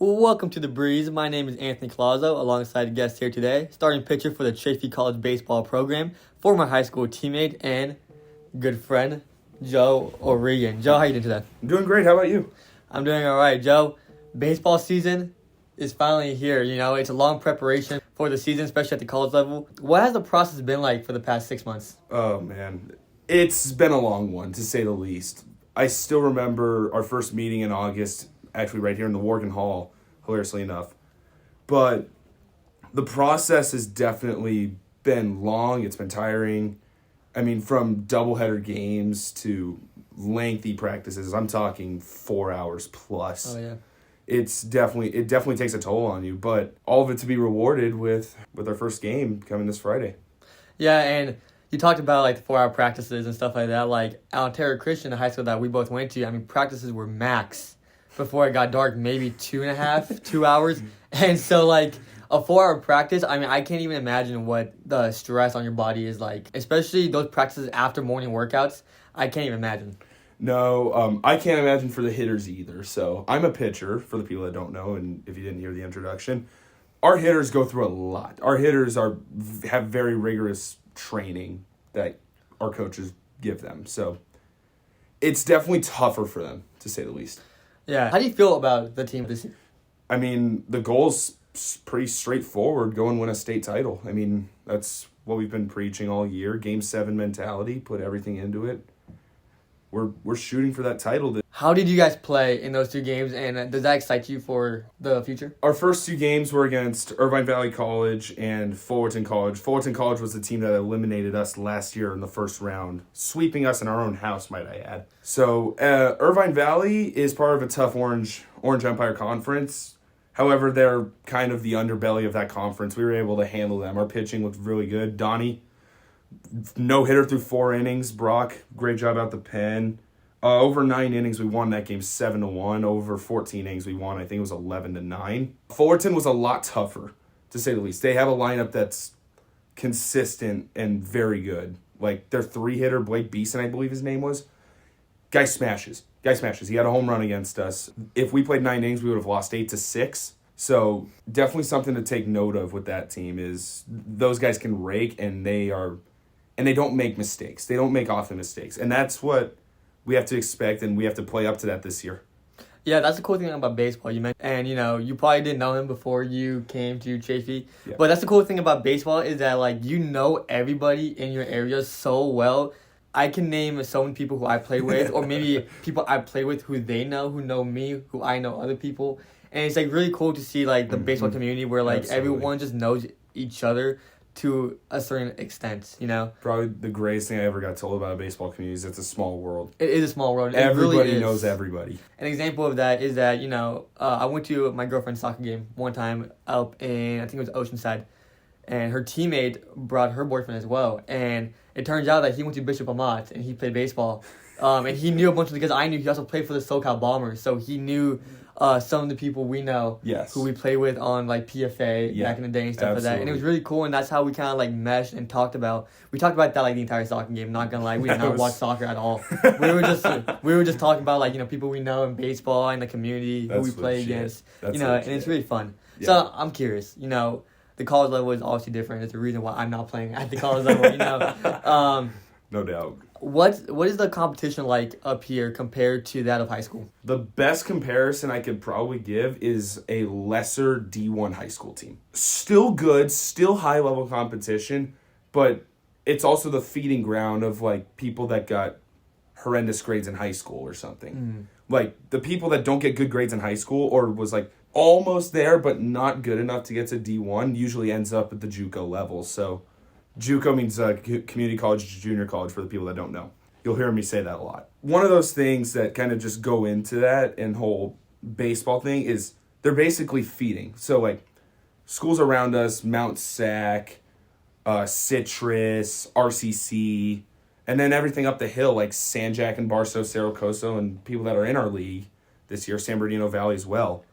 Welcome to The Breeze. My name is Anthony Collazo, alongside a guest here today, starting pitcher for the Chaffee College baseball program, former high school teammate and good friend, Joe O Regan. Joe, how you doing today? I'm doing great. How about you? I'm doing all right, Joe. Baseball season is finally here. You know, it's a long preparation for the season, especially at the college level. What has the process been like for the past 6 months? Oh, man. It's been a long one, to say the least. I still remember our first meeting in August, actually right here in the Morgan Hall, hilariously enough. But the process has definitely been long. It's been tiring. I mean, from doubleheader games to lengthy practices, I'm talking 4 hours plus. Oh, yeah. It definitely takes a toll on you, but all of it to be rewarded with our first game coming this Friday. Yeah, and you talked about like the 4 hour practices and stuff like that. Like Altair Christian, the high school that we both went to, I mean, practices were max before it got dark, maybe 2.5, 2 hours. And so like a 4 hour practice, I mean, I can't even imagine what the stress on your body is like, especially those practices after morning workouts. I can't even imagine. No, I can't imagine for the hitters either. So I'm a pitcher, for the people that don't know, and if you didn't hear the introduction. Our hitters go through a lot. Our hitters have very rigorous training that our coaches give them. So it's definitely tougher for them, to say the least. Yeah. How do you feel about the team this year? I mean, the goal's pretty straightforward, go and win a state title. I mean, that's what we've been preaching all year. Game 7 mentality, put everything into it. We're shooting for that title. How did you guys play in those 2 games, and does that excite you for the future? Our first 2 games were against Irvine Valley College and Fullerton College. Fullerton College was the team that eliminated us last year in the first round, sweeping us in our own house, might I add. So Irvine Valley is part of a tough Orange Empire Conference. However, they're kind of the underbelly of that conference. We were able to handle them. Our pitching looked really good. Donnie, no-hitter through 4 innings. Brock, great job out the pen. Over 9 innings, we won that game 7-1. Over 14 innings, we won, I think it was 11-9. Fullerton was a lot tougher, to say the least. They have a lineup that's consistent and very good. Like, their 3-hitter, Blake Beeson, I believe his name was. Guy smashes. He had a home run against us. If we played 9 innings, we would have lost 8-6. So definitely something to take note of with that team is those guys can rake, and they don't make mistakes. They don't make often mistakes. And that's what we have to expect, and we have to play up to that this year. Yeah, that's the cool thing about baseball. You mentioned, and you probably didn't know him before you came to Chaffee. Yeah. But that's the cool thing about baseball is that like you know everybody in your area so well. I can name so many people who I play with, or maybe people I play with who they know, who know me, who I know other people. And it's like really cool to see like the baseball community where like everyone just knows each other to a certain extent, Probably the greatest thing I ever got told about a baseball community is it's a small world. It is a small world. Everybody knows everybody. An example of that is that, I went to my girlfriend's soccer game one time up in, I think it was Oceanside, and her teammate brought her boyfriend as well. And it turns out that he went to Bishop Amat and he played baseball. And he knew a bunch of the guys I knew. He also played for the SoCal Bombers, so he knew some of the people we know, who we play with on like PFA back in the day and stuff like that. And it was really cool, and that's how we kind of like meshed and talked about. We talked about that like the entire soccer game. Not gonna lie, we did not watch soccer at all. we were just talking about like people we know in baseball and the community who we play against. And it's really fun. Yeah. So I'm curious. The college level is obviously different. It's the reason why I'm not playing at the college level. No doubt. What is the competition like up here compared to that of high school? The best comparison I could probably give is a lesser D1 high school team. Still good, still high-level competition, but it's also the feeding ground of, like, people that got horrendous grades in high school or something. Like, the people that don't get good grades in high school or was, like, almost there but not good enough to get to D1 usually ends up at the JUCO level, so JUCO means community college, junior college, for the people that don't know. You'll hear me say that a lot. One of those things that kind of just go into that and whole baseball thing is they're basically feeding. So, like, schools around us, Mount Sac, Citrus, RCC, and then everything up the hill, like San Jack and Barstow, Cerro Coso, and people that are in our league this year, San Bernardino Valley as well.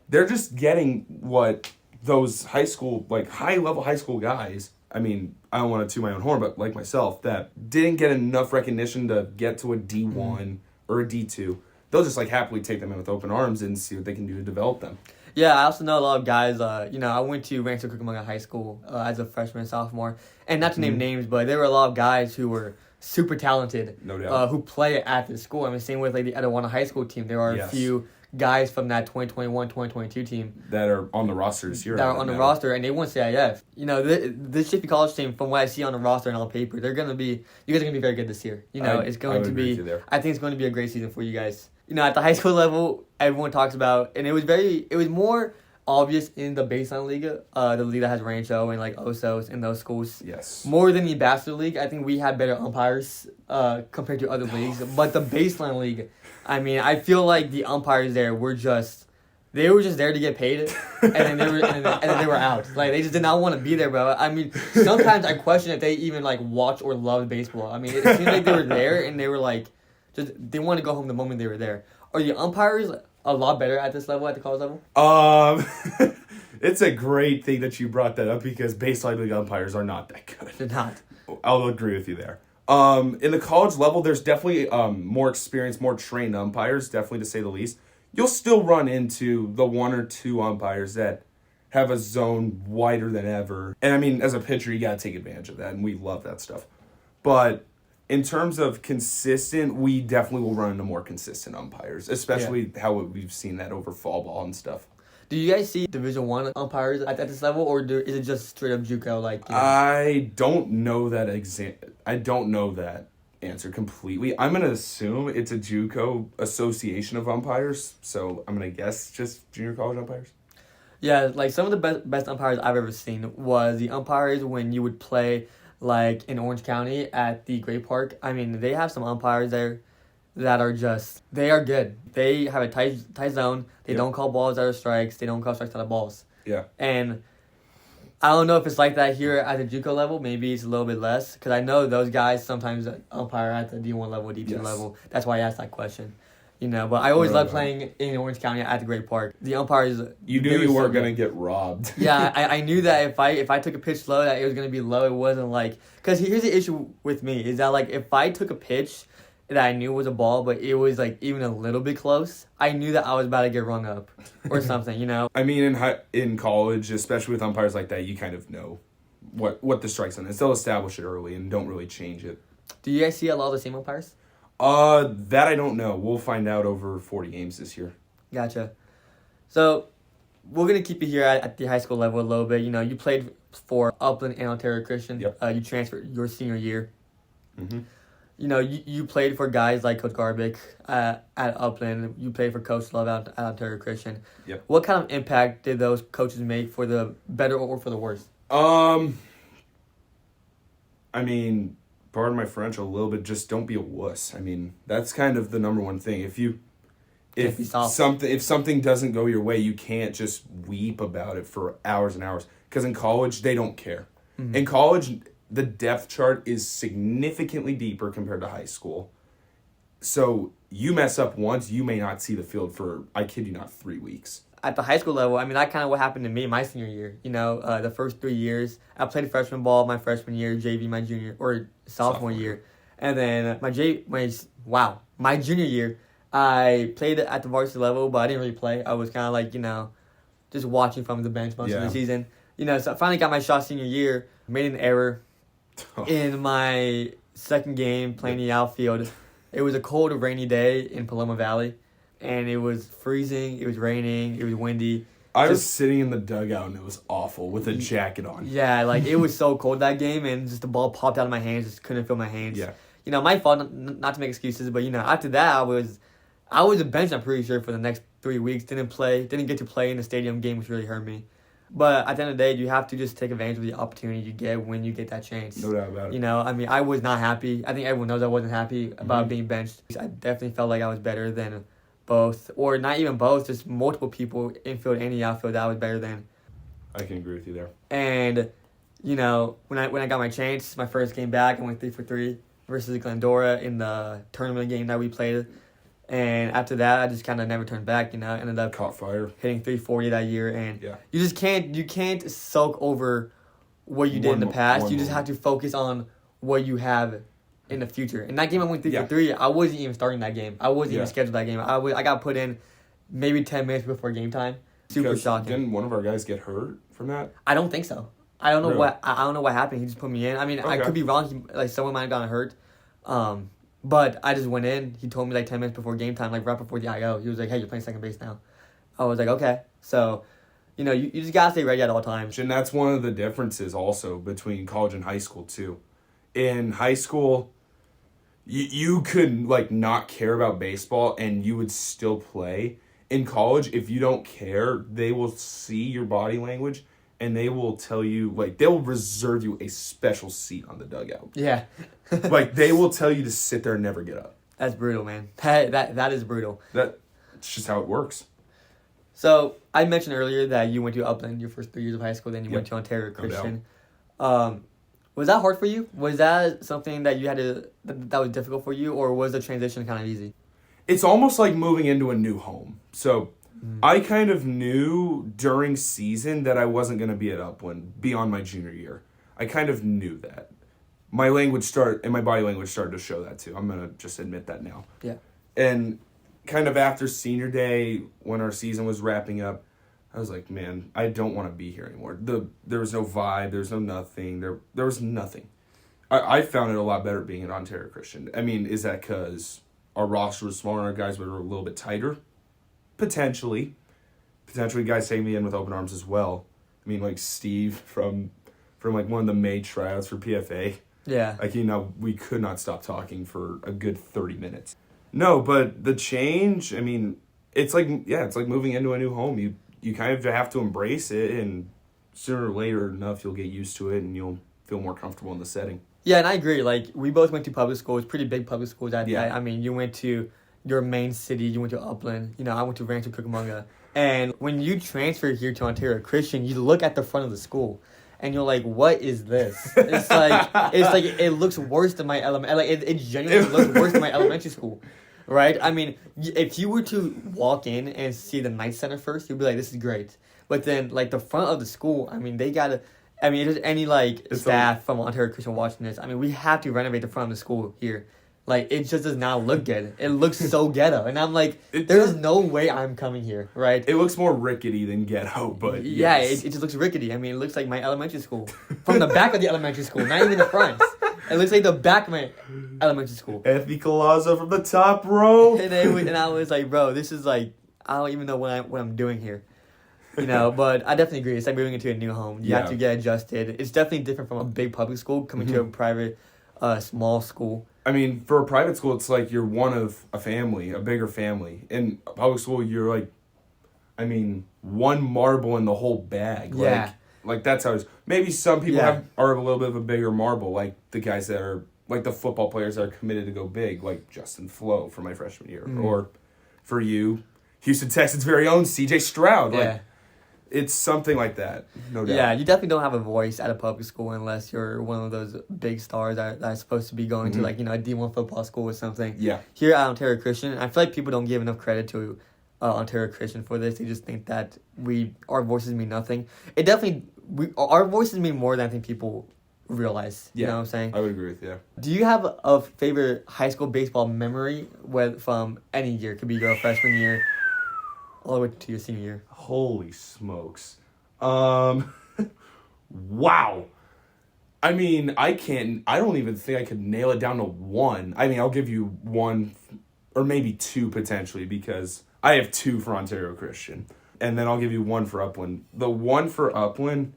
They're just getting what those high-level high school guys, I mean, I don't want to toot my own horn, but like myself, that didn't get enough recognition to get to a D1 or a D2. They'll just happily take them in with open arms and see what they can do to develop them. Yeah, I also know a lot of guys. I went to Rancho Cucamonga High School as a freshman and sophomore, and not to name names, but there were a lot of guys who were super talented, No doubt. who play at the school. I mean, same with like the Etiwana High School team. There are a few guys from that 2021-2022 team that are on the roster this year. That are on the roster, and they won CIF. This Shippey College team, from what I see on the roster and on paper, you guys are gonna be very good this year. It's going to be. I think it's going to be a great season for you guys. At the high school level, everyone talks about, and it was more obvious in the baseline league, the league that has Rancho and like Osos in those schools. Yes. More than the Bachelor League, I think we had better umpires compared to other leagues. But the baseline league, I mean, I feel like the umpires there were just there to get paid, and then they were out. Like they just did not want to be there, bro. I mean, sometimes I question if they even like watch or love baseball. I mean, it seemed like they were there and they were like, they wanted to go home the moment they were there. Are the umpires a lot better at this level, at the college level? It's a great thing that you brought that up because baseline league umpires are not that good. They're not. I'll agree with you there. In the college level, there's definitely more experienced, more trained umpires, definitely to say the least. You'll still run into the one or two umpires that have a zone wider than ever. And I mean, as a pitcher, you got to take advantage of that, and we love that stuff. But in terms of consistent, we definitely will run into more consistent umpires, especially how we've seen that over fall ball and stuff. Do you guys see Division I umpires at this level, or is it just straight up JUCO? I don't know that I don't know that answer completely. I'm gonna assume it's a JUCO association of umpires, so I'm gonna guess just junior college umpires. Yeah, like some of the best umpires I've ever seen was the umpires when you would play like in Orange County at the Great Park. I mean, they have some umpires there that are they are good. They have a tight zone. They don't call balls out of strikes. They don't call strikes out of balls. Yeah. And I don't know if it's like that here at the JUCO level. Maybe it's a little bit less, because I know those guys sometimes umpire at the D1 level, D2 level. That's why I asked that question. But I always loved playing in Orange County at the Great Park. The umpires... You knew you weren't going to get robbed. Yeah, I knew that if I took a pitch low, that it was going to be low. It wasn't like... Because here's the issue with me, is that like if I took a pitch that I knew was a ball, but it was like even a little bit close, I knew that I was about to get rung up or something, I mean, in college, especially with umpires like that, you kind of know what the strike zone is. They'll establish it early and don't really change it. Do you guys see a lot of the same umpires? That I don't know. We'll find out over 40 games this year. Gotcha. So, we're going to keep you here at the high school level a little bit. You played for Upland and Ontario Christian. Yep. You transferred your senior year. Mm-hmm. You played for guys like Coach Garbick at Upland. You played for Coach Love at Ontario Christian. Yep. What kind of impact did those coaches make for the better or for the worse? I mean, pardon my French a little bit, just don't be a wuss. I mean, that's kind of the number one thing. If something doesn't go your way, you can't just weep about it for hours and hours. Because in college, they don't care. Mm-hmm. In college, the depth chart is significantly deeper compared to high school. So you mess up once, you may not see the field for, I kid you not, 3 weeks. At the high school level, I mean, that kind of what happened to me my senior year. The first 3 years, I played freshman ball my freshman year, JV my junior or sophomore year, and then my junior year, I played at the varsity level, but I didn't really play. I was kind of like just watching from the bench most of the season. So I finally got my shot senior year, made an error in my second game playing the outfield. It was a cold, rainy day in Paloma Valley. And it was freezing, it was raining, it was windy. I was sitting in the dugout and it was awful with a jacket on. Yeah, like it was so cold that game, and just the ball popped out of my hands, just couldn't feel my hands. Yeah. My fault, not to make excuses, but after that I was a bench, I'm pretty sure, for the next 3 weeks. Didn't get to play in the stadium game, which really hurt me. But at the end of the day, you have to just take advantage of the opportunity you get when you get that chance. No doubt about it. I mean, I was not happy. I think everyone knows I wasn't happy about being benched. I definitely felt like I was better than both, or not even both, just multiple people, infield and the outfield, that I was better than. I can agree with you there. And, when I got my chance, my first game back, I went 3 for 3 versus Glendora in the tournament game that we played. And after that, I just kind of never turned back, ended up caught fire, hitting 340 that year. And you just can't sulk over what you did in the past. You just have to focus on what you have in the future. In that game, I went 3 for 3. I wasn't even starting that game. I wasn't even scheduled that game. I got put in maybe 10 minutes before game time. Super Because shocking. Didn't one of our guys get hurt from that? I don't think so. I don't know Really? I don't know what happened. He just put me in. I mean, I Okay. could be wrong. Like someone might have gotten hurt. But I just went in. He told me like 10 minutes before game time, like right before the IO. He was like, "Hey, you're playing second base now." I was like, "Okay." So, you just gotta stay ready at all times. And that's one of the differences also between college and high school too. In high school, you could like not care about baseball and you would still play. In college, if you don't care, they will see your body language and they will tell you, like, they will reserve you a special seat on the dugout. Yeah. Like, they will tell you to sit there and never get up. That's brutal, man. That is brutal. That's just how it works. So I mentioned earlier that you went to Upland your first 3 years of high school, then you went to Ontario No doubt. Christian. Was that hard for you? Was that something that you had to that was difficult for you, or was the transition kind of easy? It's almost like moving into a new home. So I kind of knew during season that I wasn't going to be at Upland beyond my junior year. I kind of knew that. My body language started to show that too. I'm going to just admit that now. Yeah. And kind of after senior day, when our season was wrapping up, I was like, man, I don't want to be here anymore. There was no vibe. There was no nothing. There was nothing. I found it a lot better being at Ontario Christian. I mean, is that because our roster was smaller and our guys were a little bit tighter? Potentially. Potentially guys taking me in with open arms as well. I mean, like Steve from like one of the May tryouts for PFA. Yeah. Like, we could not stop talking for a good 30 minutes. No, but the change, I mean, it's like moving into a new home. You kind of have to embrace it, and sooner or later enough, you'll get used to it, and you'll feel more comfortable in the setting. Yeah, and I agree. Like, we both went to public schools, pretty big public schools. Yeah. I mean, you went to your main city, you went to Upland, I went to Rancho Cucamonga. And when you transfer here to Ontario Christian, you look at the front of the school, and you're like, what is this? It's like it looks worse than my it genuinely looks worse than my elementary school. Right? I mean, if you were to walk in and see the night center first, you'd be like, this is great. But then, like, the front of the school, I mean, if there's any, staff from Ontario Christian watching this, I mean, we have to renovate the front of the school here. Like, it just does not look good. It looks so ghetto. And I'm like, there's no way I'm coming here, right? It looks more rickety than ghetto, but yeah, yes. it just looks rickety. I mean, it looks like my elementary school. From the back of the elementary school, not even the front. It looks like the back of my elementary school. Anthony Collazo from the top row. And I was like, bro, this is like, I don't even know what I'm doing here. But I definitely agree. It's like moving into a new home. You have to get adjusted. It's definitely different from a big public school coming to a private, small school. I mean, for a private school, it's like you're one of a family, a bigger family. In a public school, you're like, one marble in the whole bag. Yeah. Like that's how it is. Maybe some people are a little bit of a bigger marble, like the guys that are, like the football players that are committed to go big, like Justin Flo for my freshman year. Or for you, Houston Texans' very own CJ Stroud. Yeah. Like, it's something like that, no doubt. Yeah, you definitely don't have a voice at a public school unless you're one of those big stars that are supposed to be going to, a D1 football school or something. Yeah. Here at Ontario Christian, I feel like people don't give enough credit to Ontario Christian for this. They just think that our voices mean nothing. It definitely, our voices mean more than I think people realize. Yeah. You know what I'm saying? I would agree with you. Do you have a favorite high school baseball memory from any year? It could be your freshman year all the way to your senior year. Holy smokes. Wow. I mean, I don't even think I could nail it down to one. I mean, I'll give you one or maybe two potentially because I have two for Ontario Christian. And then I'll give you one for Upland. The one for Upland,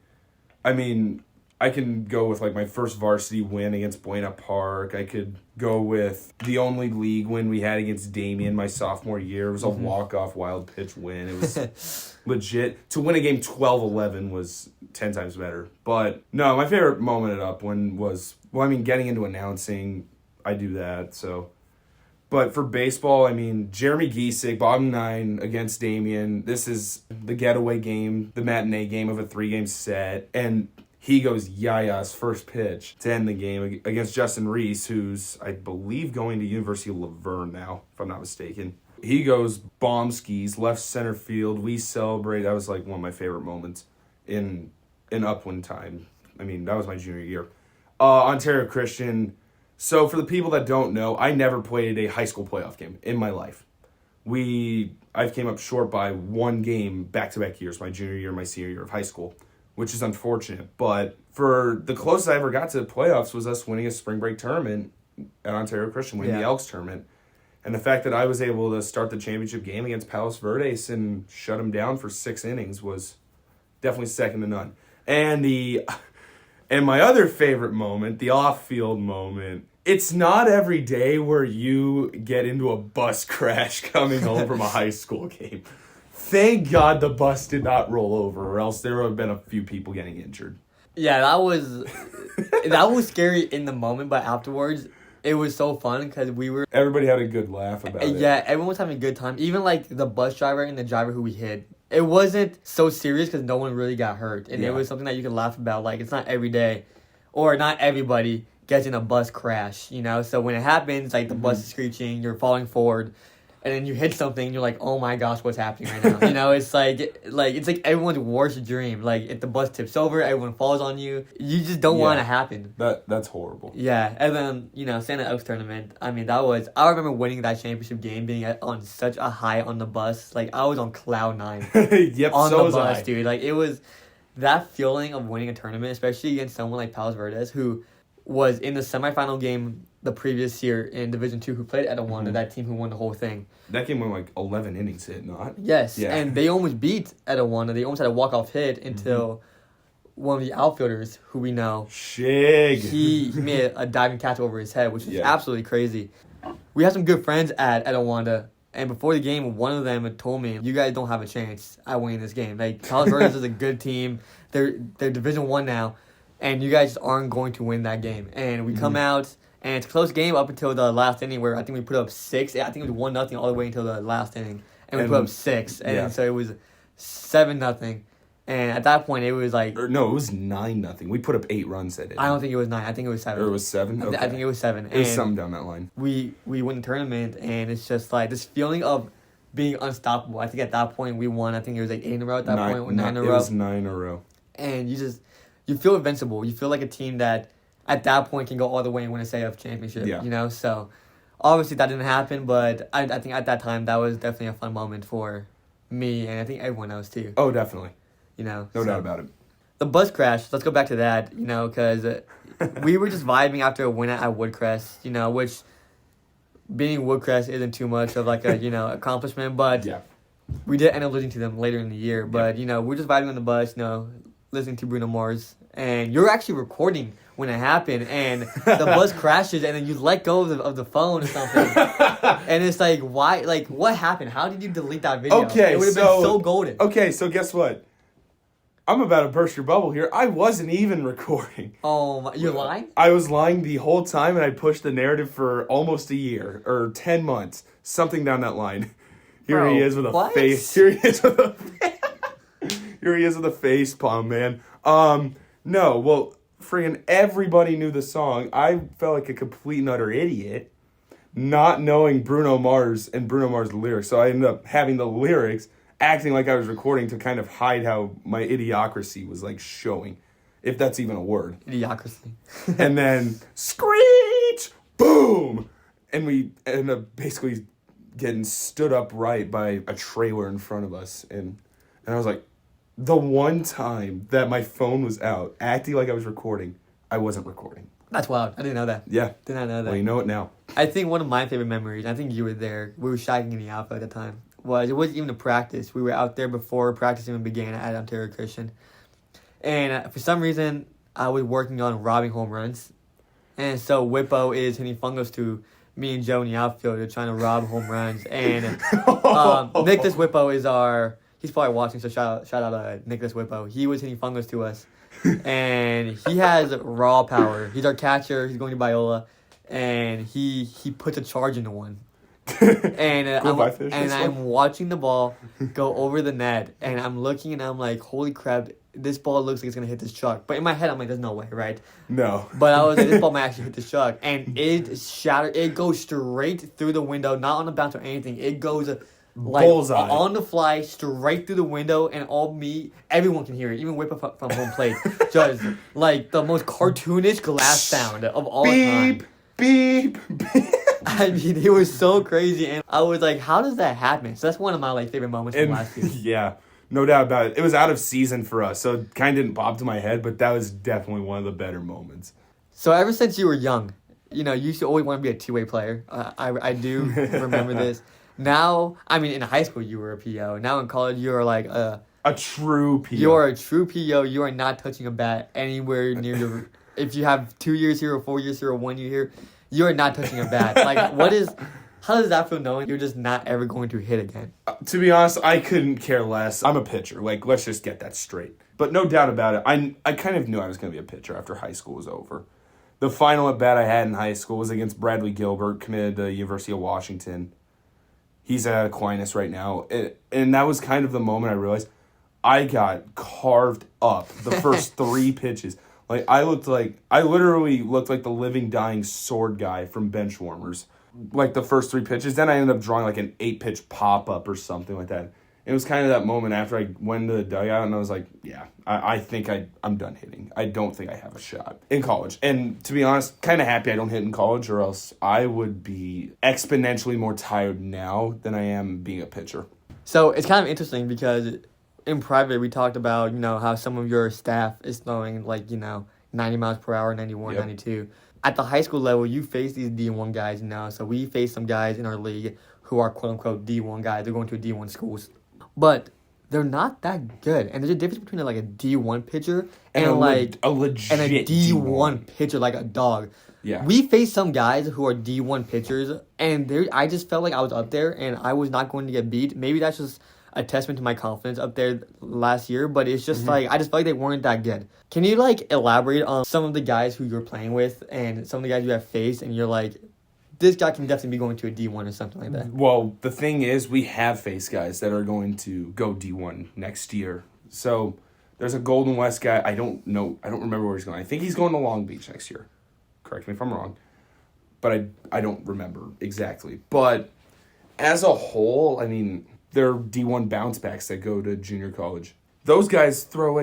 I mean, I can go with like my first varsity win against Buena Park. I could go with the only league win we had against Damien my sophomore year. It was a walk-off wild pitch win. It was legit. To win a game 12-11 was 10 times better. But no, my favorite moment at Upland was, getting into announcing, I do that, so. But for baseball, Jeremy Giesick, bottom 9 against Damien. This is the getaway game, the matinee game of a 3-game set. And he goes Yaya's first pitch to end the game against Justin Reese, who's, I believe, going to University of Laverne now, if I'm not mistaken. He goes bomb skis, left center field. We celebrate. That was like one of my favorite moments in Upland time. That was my junior year. Ontario Christian. So for the people that don't know, I never played a high school playoff game in my life. I came up short by one game back-to-back years, my junior year, my senior year of high school, which is unfortunate. But for the closest I ever got to the playoffs was us winning a spring break tournament at Ontario Christian, winning the Elks tournament. And the fact that I was able to start the championship game against Palos Verdes and shut them down for 6 innings was definitely second to none. And my other favorite moment, the off-field moment, it's not every day where you get into a bus crash coming home from a high school game. Thank God the bus did not roll over, or else there would have been a few people getting injured. Yeah, that was scary in the moment, but afterwards, it was so fun because everybody had a good laugh about it. Yeah, everyone was having a good time. Even like the bus driver and the driver who we hit. It wasn't so serious because no one really got hurt. And it was something that you could laugh about. Like, it's not every day, or not everybody gets in a bus crash, you know? So when it happens, like, the bus is screeching, you're falling forward, and then you hit something, and you're like, oh my gosh, what's happening right now? You know, it's like everyone's worst dream. Like, if the bus tips over, everyone falls on you. You just don't want it to happen. That's horrible. Yeah, and then, you know, Santa Oaks tournament, I mean, I remember winning that championship game, being on such a high on the bus. Like, I was on cloud 9. Yep, on so the was bus, I. dude. Like, it was that feeling of winning a tournament, especially against someone like Palos Verdes, who was in the semifinal game the previous year in Division II, who played at Etiwanda, that team who won the whole thing. That game went like 11 innings, did it not? Yes, and they almost beat Etiwanda. They almost had a walk-off hit until one of the outfielders, who we know, Shig, he made a diving catch over his head, which is absolutely crazy. We have some good friends at Etiwanda, and before the game, one of them had told me, you guys don't have a chance at winning this game. Like, Palos Verdes is a good team. They're Division I now. And you guys aren't going to win that game. And we come out, and it's a close game up until the last inning, where I think we put up 6. I think it was 1-0 all the way until the last inning. And we put up 6. And so it was 7-0. And at that point, it was like... No, it was 9-0. We put up 8 runs at it. I don't think it was 9. I think it was 7. Or it was 7? Okay. I think it was 7. It was something down that line. We win the tournament, and it's just like this feeling of being unstoppable. I think at that point, we won. I think it was like 8 in a row at that point. 9 in a row. It was 9 in a row. And you feel invincible. You feel like a team that, at that point, can go all the way and win a CIF championship. Yeah. You know, so obviously that didn't happen, but I think at that time that was definitely a fun moment for me, and I think everyone else too. Oh, definitely. You know, no doubt about it. The bus crash. Let's go back to that. You know, because we were just vibing after a win at Woodcrest. You know, which being Woodcrest isn't too much of like a accomplishment, but we did end up losing to them later in the year. But you know, we're just vibing on the bus. You know, listening to Bruno Mars. And you're actually recording when it happened, and the bus crashes, and then you let go of the phone or something. And it's like, why? Like, what happened? How did you delete that video? Okay, it would have been so golden. Okay, so guess what? I'm about to burst your bubble here. I wasn't even recording. Oh, you're lying? I was lying the whole time, and I pushed the narrative for almost a year, or 10 months. Something down that line. Here he is with a face. Here he is with a face palm, man. No, well, friggin' everybody knew the song. I felt like a complete and utter idiot not knowing Bruno Mars and Bruno Mars' lyrics. So I ended up having the lyrics, acting like I was recording to kind of hide how my idiocracy was, like, showing, if that's even a word. Idiocracy. And then, screech! Boom! And we ended up basically getting stood upright by a trailer in front of us. And I was like, the one time that my phone was out, acting like I was recording, I wasn't recording. That's wild. I didn't know that. Yeah. Did not know that. Well, you know it now. I think one of my favorite memories, I think you were there, we were shagging in the Alpha at the time, it wasn't even a practice. We were out there before practice even began at Ontario Christian. And for some reason, I was working on robbing home runs. And so Whippo is hitting fungos to me and Joe in the outfield. They're trying to rob home runs. And Nicholas Whippo is he's probably watching, so shout out Nicholas Whippo. He was hitting fungos to us. And he has raw power. He's our catcher. He's going to Biola. And he puts a charge into one. And I'm watching the ball go over the net. And I'm looking and I'm like, holy crap, this ball looks like it's going to hit this truck. But in my head, I'm like, there's no way, right? No. But I was like, this ball might actually hit this truck. And it shattered. It goes straight through the window, not on the bounce or anything. It goes like bullseye on the fly, straight through the window, and everyone can hear it, even Whip from home plate. Just like the most cartoonish glass sound of all time. Beep, beep, beep. I mean, it was so crazy, and I was like, how does that happen? So that's one of my like favorite moments from last year. Yeah, no doubt about it. It was out of season for us, so it kind of didn't pop to my head, but that was definitely one of the better moments. So ever since you were young, you know, you used to always want to be a two-way player. I do remember this. Now, I mean, in high school you were a PO. Now in college you are like a true PO. You are a true PO. You are not touching a bat anywhere near your. If you have 2 years here or 4 years here or 1 year here, you are not touching a bat. Like, how does that feel knowing you're just not ever going to hit again? To be honest, I couldn't care less. I'm a pitcher. Like, let's just get that straight. But no doubt about it, I kind of knew I was going to be a pitcher after high school was over. The final at bat I had in high school was against Bradley Gilbert, committed to the University of Washington. He's at Aquinas right now. And that was kind of the moment I realized I got carved up the first 3 pitches. Like, I literally looked like the living, dying sword guy from Benchwarmers. Like, the first 3 pitches. Then I ended up drawing, like, an 8-pitch pop-up or something like that. It was kind of that moment after I went into the dugout, and I was like, yeah, I think I'm done hitting. I don't think I have a shot in college. And to be honest, kind of happy I don't hit in college, or else I would be exponentially more tired now than I am being a pitcher. So it's kind of interesting because in private we talked about, you know, how some of your staff is throwing, like, you know, 90 miles per hour, 91, Yep. 92. At the high school level, you face these D1 guys now. So we face some guys in our league who are quote-unquote D1 guys. They're going to D1 schools. But they're not that good. And there's a difference between like a D1 pitcher and a like legit and a D1 pitcher, like a dog. Yeah. We faced some guys who are D1 pitchers, and I just felt like I was up there and I was not going to get beat. Maybe that's just a testament to my confidence up there last year, but it's just like I just felt like they weren't that good. Can you like elaborate on some of the guys who you're playing with and some of the guys you have faced, and you're like, this guy can definitely be going to a D1 or something like that? Well, the thing is, we have faced guys that are going to go D1 next year. So there's a Golden West guy. I don't remember where he's going. I think he's going to Long Beach next year. Correct me if I'm wrong. But I don't remember exactly. But as a whole, I mean, there are D1 bounce backs that go to junior college. Those guys throw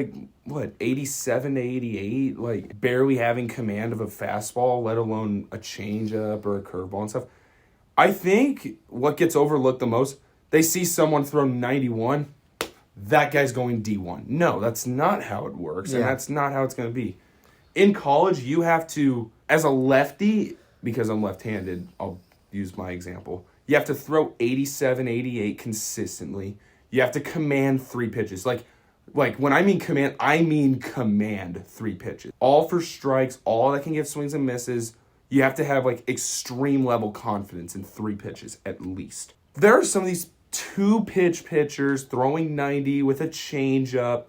87 to 88, like barely having command of a fastball, let alone a changeup or a curveball and stuff. I think what gets overlooked the most, they see someone throw 91, that guy's going D1. No, that's not how it works, and that's not how it's going to be. In college, you have to, as a lefty, because I'm left-handed, I'll use my example, you have to throw 87, 88 consistently. You have to command 3 pitches. Like when I mean command 3 pitches. All for strikes, all that can give swings and misses. You have to have extreme level confidence in 3 pitches at least. There are some of these 2-pitch pitchers throwing 90 with a changeup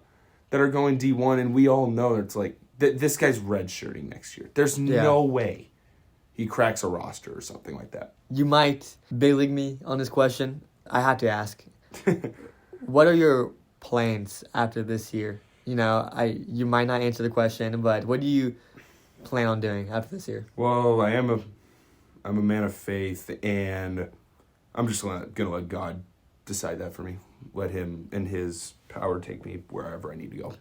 that are going D1, and we all know it's like, this guy's redshirting next year. There's no way he cracks a roster or something like that. You might big league me on this question. I have to ask. What are your plans after this year? You know, you might not answer the question, but what do you plan on doing after this year? Well, I'm a man of faith, and I'm just gonna let God decide that for me. Let him and his power take me wherever I need to go.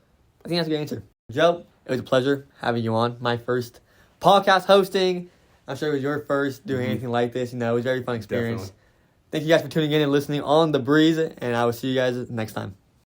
I think that's a good answer. Joe, it was a pleasure having you on. My first podcast hosting. I'm sure it was your first doing anything like this. You know, it was a very fun experience. Definitely. Thank you guys for tuning in and listening on The Breeze, and I will see you guys next time.